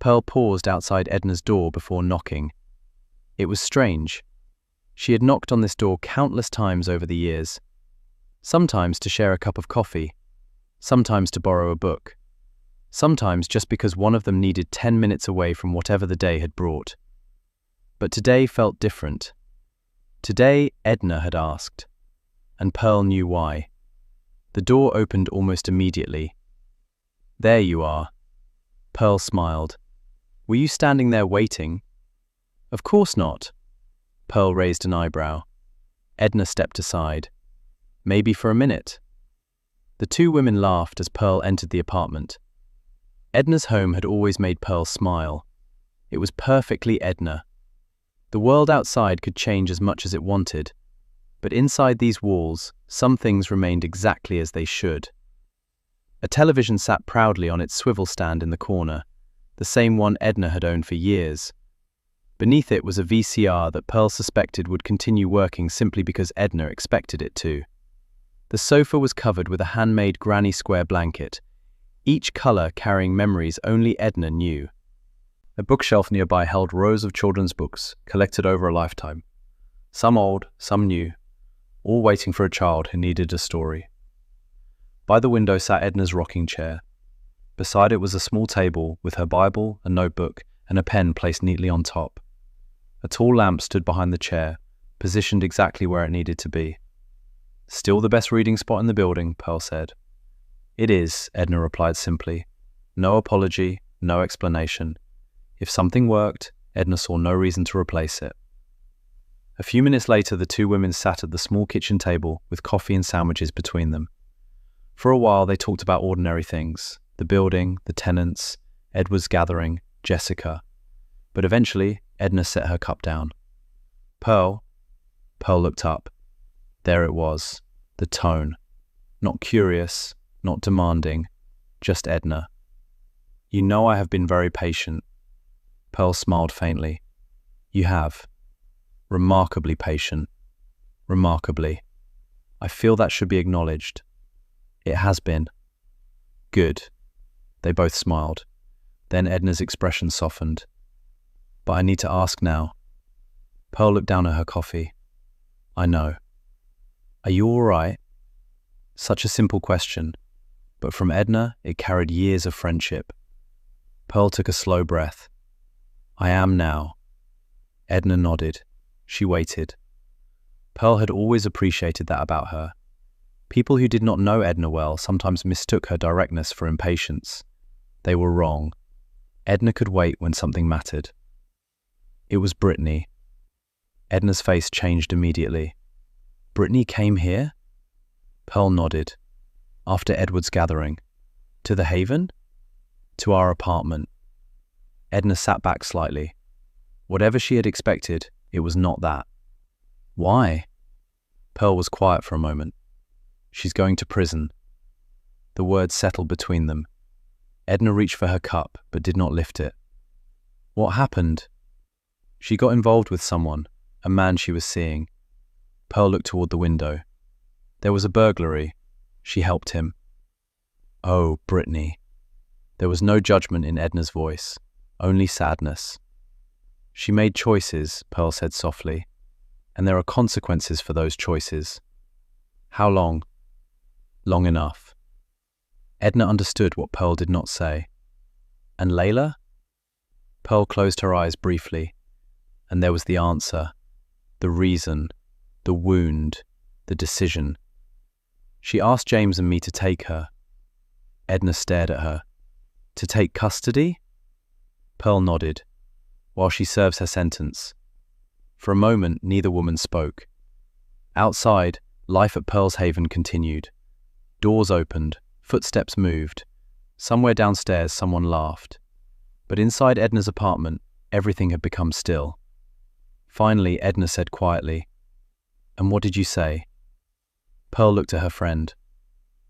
Pearl paused outside Edna's door before knocking. It was strange. She had knocked on this door countless times over the years. Sometimes to share a cup of coffee, sometimes to borrow a book, sometimes just because one of them needed 10 minutes away from whatever the day had brought. But today felt different. Today, Edna had asked, and Pearl knew why. The door opened almost immediately. "There you are." Pearl smiled. "Were you standing there waiting?" "Of course not." Pearl raised an eyebrow. Edna stepped aside. "Maybe for a minute." The two women laughed as Pearl entered the apartment. Edna's home had always made Pearl smile. It was perfectly Edna. The world outside could change as much as it wanted, but inside these walls, some things remained exactly as they should. A television sat proudly on its swivel stand in the corner, the same one Edna had owned for years. Beneath it was a VCR that Pearl suspected would continue working simply because Edna expected it to. The sofa was covered with a handmade granny square blanket, each color carrying memories only Edna knew. A bookshelf nearby held rows of children's books, collected over a lifetime. Some old, some new, all waiting for a child who needed a story. By the window sat Edna's rocking chair. Beside it was a small table with her Bible, a notebook, and a pen placed neatly on top. A tall lamp stood behind the chair, positioned exactly where it needed to be. "Still the best reading spot in the building," Pearl said. "It is," Edna replied simply. No apology, no explanation. If something worked, Edna saw no reason to replace it. A few minutes later, the two women sat at the small kitchen table with coffee and sandwiches between them. For a while, they talked about ordinary things: the building, the tenants, Edward's gathering, Jessica. But eventually, Edna set her cup down. "Pearl." Pearl looked up. There it was, the tone. Not curious, not demanding, just Edna. "You know I have been very patient." Pearl smiled faintly. "You have. Remarkably patient. Remarkably. I feel that should be acknowledged." "It has been." "Good." They both smiled. Then Edna's expression softened. "But I need to ask now." Pearl looked down at her coffee. "I know." "Are you all right?" Such a simple question, but from Edna it carried years of friendship. Pearl took a slow breath. "I am now." Edna nodded. She waited. Pearl had always appreciated that about her. People who did not know Edna well sometimes mistook her directness for impatience. They were wrong. Edna could wait when something mattered. It was Brittany. Edna's face changed immediately. "Brittany came here?" Pearl nodded. "After Edward's gathering." "To the Haven?" "To our apartment." Edna sat back slightly. Whatever she had expected, it was not that. "Why?" Pearl was quiet for a moment. "She's going to prison." The words settled between them. Edna reached for her cup, but did not lift it. "What happened?" "She got involved with someone, a man she was seeing." Pearl looked toward the window. "There was a burglary. She helped him." "Oh, Brittany." There was no judgment in Edna's voice, only sadness. "She made choices," Pearl said softly, "and there are consequences for those choices." "How long?" "Long enough." Edna understood what Pearl did not say. "And Layla?" Pearl closed her eyes briefly, and there was the answer, the reason, the wound, the decision. "She asked James and me to take her." Edna stared at her. "To take custody?" Pearl nodded, while she serves her sentence. For a moment, neither woman spoke. Outside, life at Pearl's Haven continued. Doors opened, footsteps moved. Somewhere downstairs, someone laughed. But inside Edna's apartment, everything had become still. Finally, Edna said quietly, "And what did you say?" Pearl looked at her friend.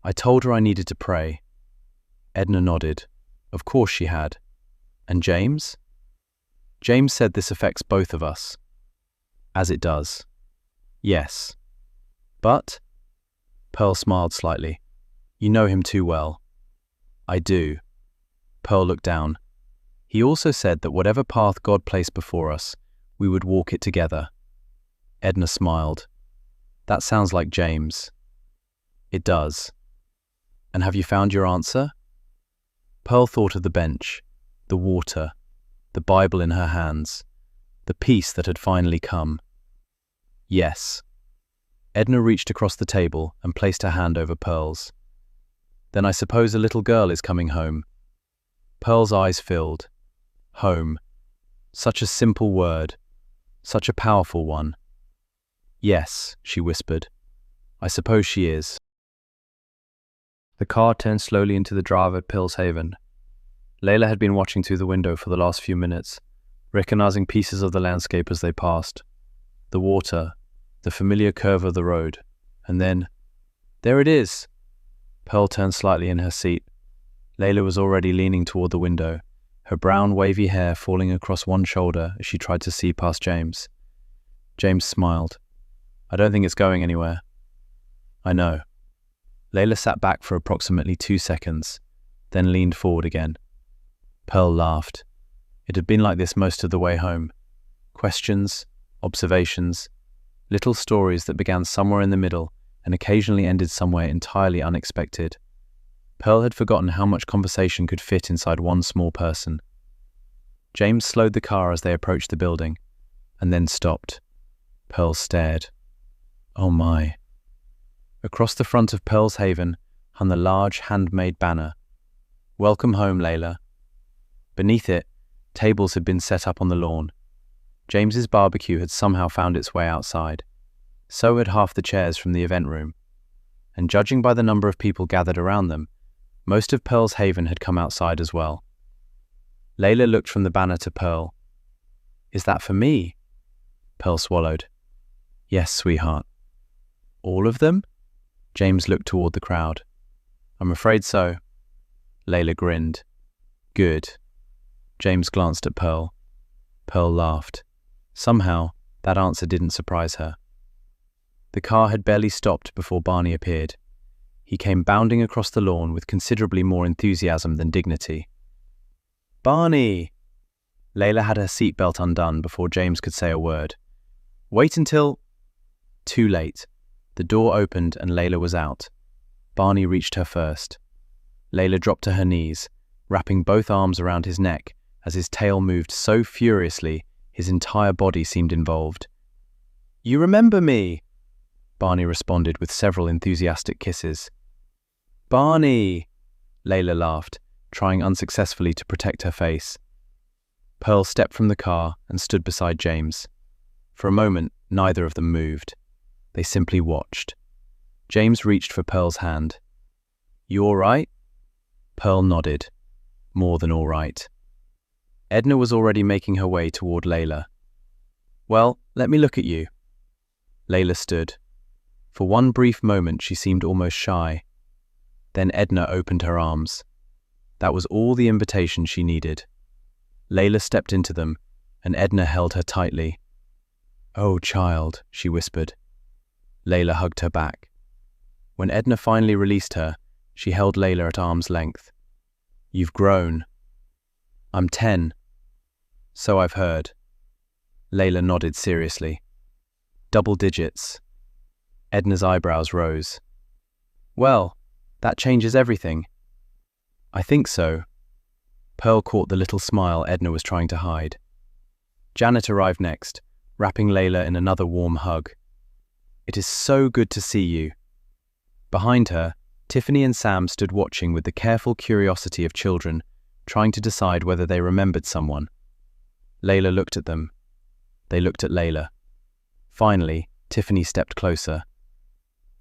"I told her I needed to pray." Edna nodded. Of course she had. "And James?" "James said this affects both of us." "As it does." "Yes." "But?" Pearl smiled slightly. "You know him too well." "I do." Pearl looked down. He also said that whatever path God placed before us, we would walk it together. Edna smiled. That sounds like James. It does. And have you found your answer? Pearl thought of the bench, the water, the Bible in her hands, the peace that had finally come. Yes. Edna reached across the table and placed her hand over Pearl's. Then I suppose a little girl is coming home. Pearl's eyes filled. Home. Such a simple word. Such a powerful one. Yes, she whispered. I suppose she is. The car turned slowly into the drive at Pearl's Haven. Layla had been watching through the window for the last few minutes, recognizing pieces of the landscape as they passed. The water, the familiar curve of the road, and then, there it is! Pearl turned slightly in her seat. Layla was already leaning toward the window, her brown wavy hair falling across one shoulder as she tried to see past James. James smiled. I don't think it's going anywhere. I know. Layla sat back for approximately 2 seconds, then leaned forward again. Pearl laughed. It had been like this most of the way home. Questions, observations, little stories that began somewhere in the middle and occasionally ended somewhere entirely unexpected. Pearl had forgotten how much conversation could fit inside one small person. James slowed the car as they approached the building, and then stopped. Pearl stared. Oh my. Across the front of Pearl's Haven hung the large handmade banner. Welcome home, Layla. Beneath it, tables had been set up on the lawn. James's barbecue had somehow found its way outside. So had half the chairs from the event room. And judging by the number of people gathered around them, most of Pearl's Haven had come outside as well. Layla looked from the banner to Pearl. Is that for me? Pearl swallowed. Yes, sweetheart. All of them? James looked toward the crowd. I'm afraid so. Layla grinned. Good. James glanced at Pearl. Pearl laughed. Somehow, that answer didn't surprise her. The car had barely stopped before Barney appeared. He came bounding across the lawn with considerably more enthusiasm than dignity. Barney! Layla had her seatbelt undone before James could say a word. Wait until... Too late. The door opened and Layla was out. Barney reached her first. Layla dropped to her knees, wrapping both arms around his neck as his tail moved so furiously his entire body seemed involved. You remember me? Barney responded with several enthusiastic kisses. Barney! Layla laughed, trying unsuccessfully to protect her face. Pearl stepped from the car and stood beside James. For a moment, neither of them moved. They simply watched. James reached for Pearl's hand. You all right? Pearl nodded. More than all right. Edna was already making her way toward Layla. Well, let me look at you. Layla stood. For one brief moment she seemed almost shy. Then Edna opened her arms. That was all the invitation she needed. Layla stepped into them, and Edna held her tightly. Oh, child, she whispered. Layla hugged her back. When Edna finally released her, she held Layla at arm's length. You've grown. I'm 10. So I've heard. Layla nodded seriously. Double digits. Edna's eyebrows rose. Well, that changes everything. I think so. Pearl caught the little smile Edna was trying to hide. Janet arrived next, wrapping Layla in another warm hug. It is so good to see you. Behind her, Tiffany and Sam stood watching with the careful curiosity of children, trying to decide whether they remembered someone. Layla looked at them. They looked at Layla. Finally, Tiffany stepped closer.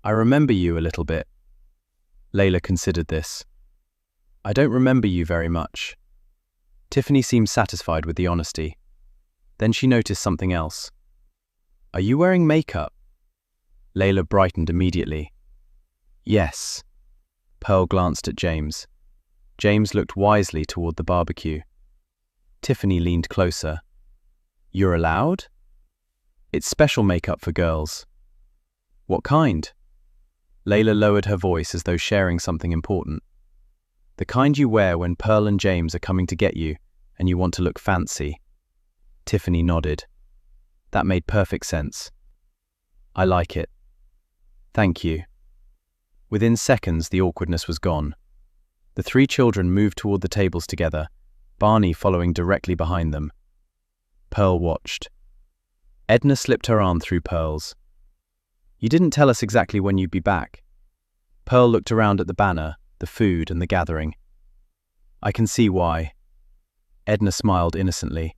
I remember you a little bit. Layla considered this. I don't remember you very much. Tiffany seemed satisfied with the honesty. Then she noticed something else. Are you wearing makeup? Layla brightened immediately. Yes. Pearl glanced at James. James looked wisely toward the barbecue. Tiffany leaned closer. You're allowed? It's special makeup for girls. What kind? Layla lowered her voice as though sharing something important. The kind you wear when Pearl and James are coming to get you, and you want to look fancy. Tiffany nodded. That made perfect sense. I like it. Thank you. Within seconds, the awkwardness was gone. The three children moved toward the tables together, Barney following directly behind them. Pearl watched. Edna slipped her arm through Pearl's. You didn't tell us exactly when you'd be back. Pearl looked around at the banner, the food, and the gathering. I can see why. Edna smiled innocently.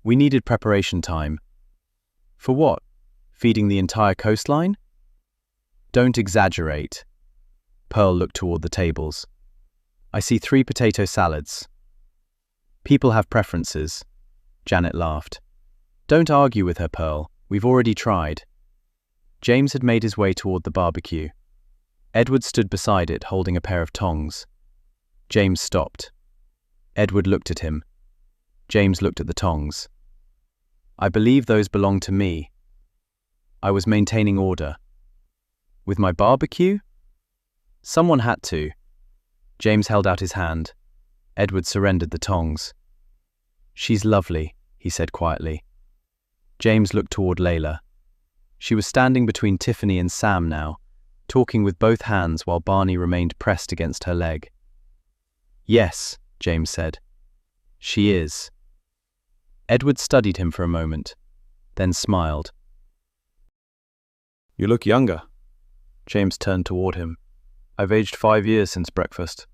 We needed preparation time. For what? Feeding the entire coastline? Don't exaggerate. Pearl looked toward the tables. I see 3 potato salads. People have preferences. Janet laughed. Don't argue with her, Pearl. We've already tried. James had made his way toward the barbecue. Edward stood beside it, holding a pair of tongs. James stopped. Edward looked at him. James looked at the tongs. I believe those belong to me. I was maintaining order. With my barbecue? Someone had to. James held out his hand. Edward surrendered the tongs. She's lovely, he said quietly. James looked toward Layla. She was standing between Tiffany and Sam now, talking with both hands while Barney remained pressed against her leg. Yes, James said. She is. Edward studied him for a moment, then smiled. You look younger. James turned toward him. I've aged 5 years since breakfast.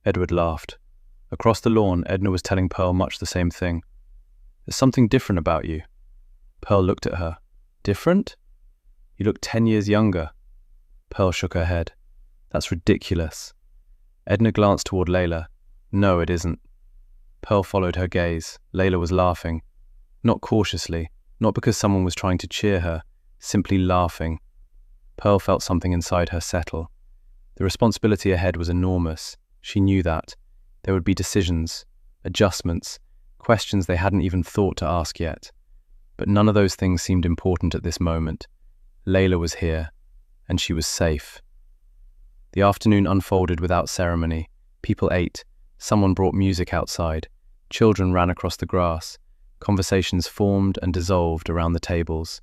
Edward laughed. Across the lawn, Edna was telling Pearl much the same thing. There's something different about you. Pearl looked at her. Different? You look 10 years younger. Pearl shook her head. That's ridiculous. Edna glanced toward Layla. No, it isn't. Pearl followed her gaze. Layla was laughing. Not cautiously, not because someone was trying to cheer her, simply laughing. Pearl felt something inside her settle. The responsibility ahead was enormous. She knew that. There would be decisions, adjustments, questions they hadn't even thought to ask yet. But none of those things seemed important at this moment. Layla was here, and she was safe. The afternoon unfolded without ceremony. People ate. Someone brought music outside. Children ran across the grass. Conversations formed and dissolved around the tables.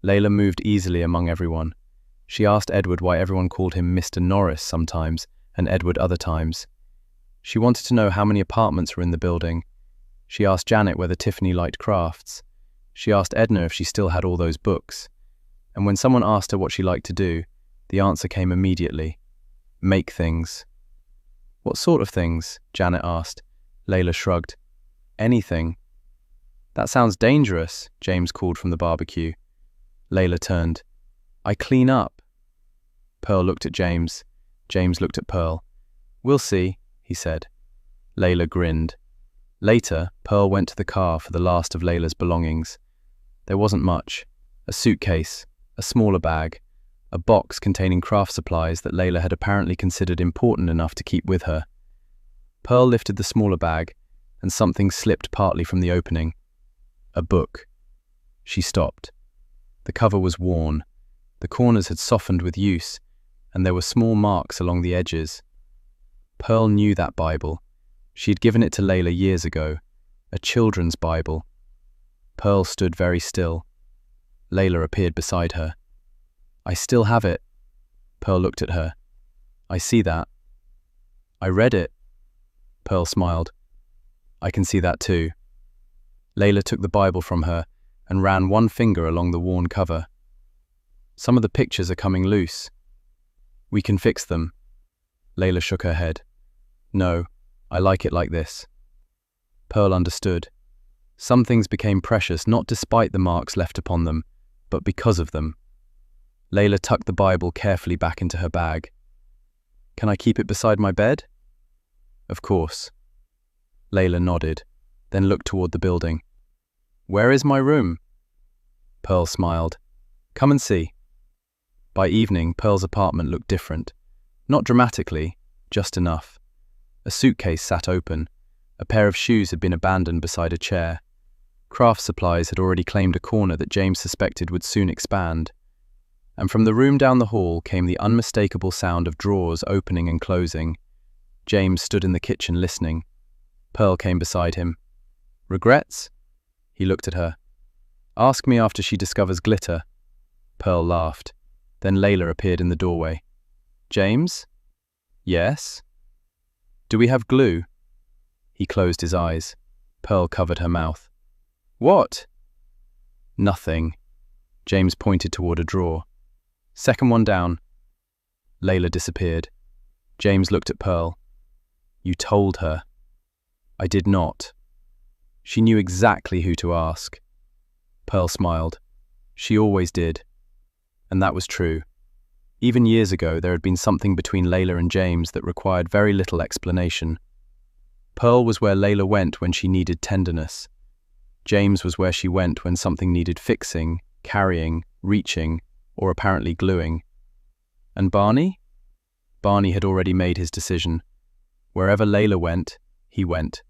Layla moved easily among everyone. She asked Edward why everyone called him Mr. Norris sometimes, and Edward other times. She wanted to know how many apartments were in the building. She asked Janet whether Tiffany liked crafts. She asked Edna if she still had all those books. And when someone asked her what she liked to do, the answer came immediately. Make things. What sort of things? Janet asked. Layla shrugged. Anything. That sounds dangerous, James called from the barbecue. Layla turned. I clean up. Pearl looked at James. James looked at Pearl. We'll see, he said. Layla grinned. Later, Pearl went to the car for the last of Layla's belongings. There wasn't much. A suitcase, a smaller bag, a box containing craft supplies that Layla had apparently considered important enough to keep with her. Pearl lifted the smaller bag, and something slipped partly from the opening. A book. She stopped. The cover was worn. The corners had softened with use, and there were small marks along the edges. Pearl knew that Bible. She had given it to Layla years ago, a children's Bible. Pearl stood very still. Layla appeared beside her. I still have it. Pearl looked at her. I see that. I read it. Pearl smiled. I can see that too. Layla took the Bible from her and ran one finger along the worn cover. Some of the pictures are coming loose. We can fix them. Layla shook her head. No, I like it like this. Pearl understood. Some things became precious not despite the marks left upon them, but because of them. Layla tucked the Bible carefully back into her bag. Can I keep it beside my bed? Of course. Layla nodded, then looked toward the building. Where is my room? Pearl smiled. Come and see. By evening, Pearl's apartment looked different. Not dramatically, just enough. A suitcase sat open. A pair of shoes had been abandoned beside a chair. Craft supplies had already claimed a corner that James suspected would soon expand. And from the room down the hall came the unmistakable sound of drawers opening and closing. James stood in the kitchen listening. Pearl came beside him. Regrets? He looked at her. Ask me after she discovers glitter. Pearl laughed. Then Layla appeared in the doorway. James? Yes? Do we have glue? He closed his eyes. Pearl covered her mouth. What? Nothing. James pointed toward a drawer. Second one down. Layla disappeared. James looked at Pearl. You told her. I did not. She knew exactly who to ask. Pearl smiled. She always did. And that was true. Even years ago, there had been something between Layla and James that required very little explanation. Pearl was where Layla went when she needed tenderness. James was where she went when something needed fixing, carrying, reaching, or apparently gluing. And Barney? Barney had already made his decision. Wherever Layla went, he went.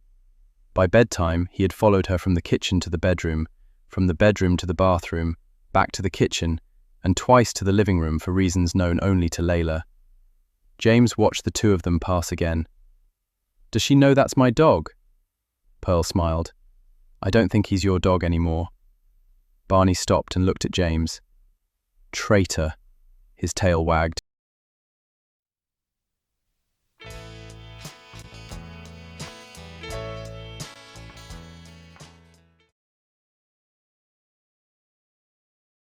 By bedtime, he had followed her from the kitchen to the bedroom, from the bedroom to the bathroom, back to the kitchen, and twice to the living room for reasons known only to Layla. James watched the two of them pass again. Does she know that's my dog? Pearl smiled. I don't think he's your dog anymore. Barney stopped and looked at James. Traitor. His tail wagged.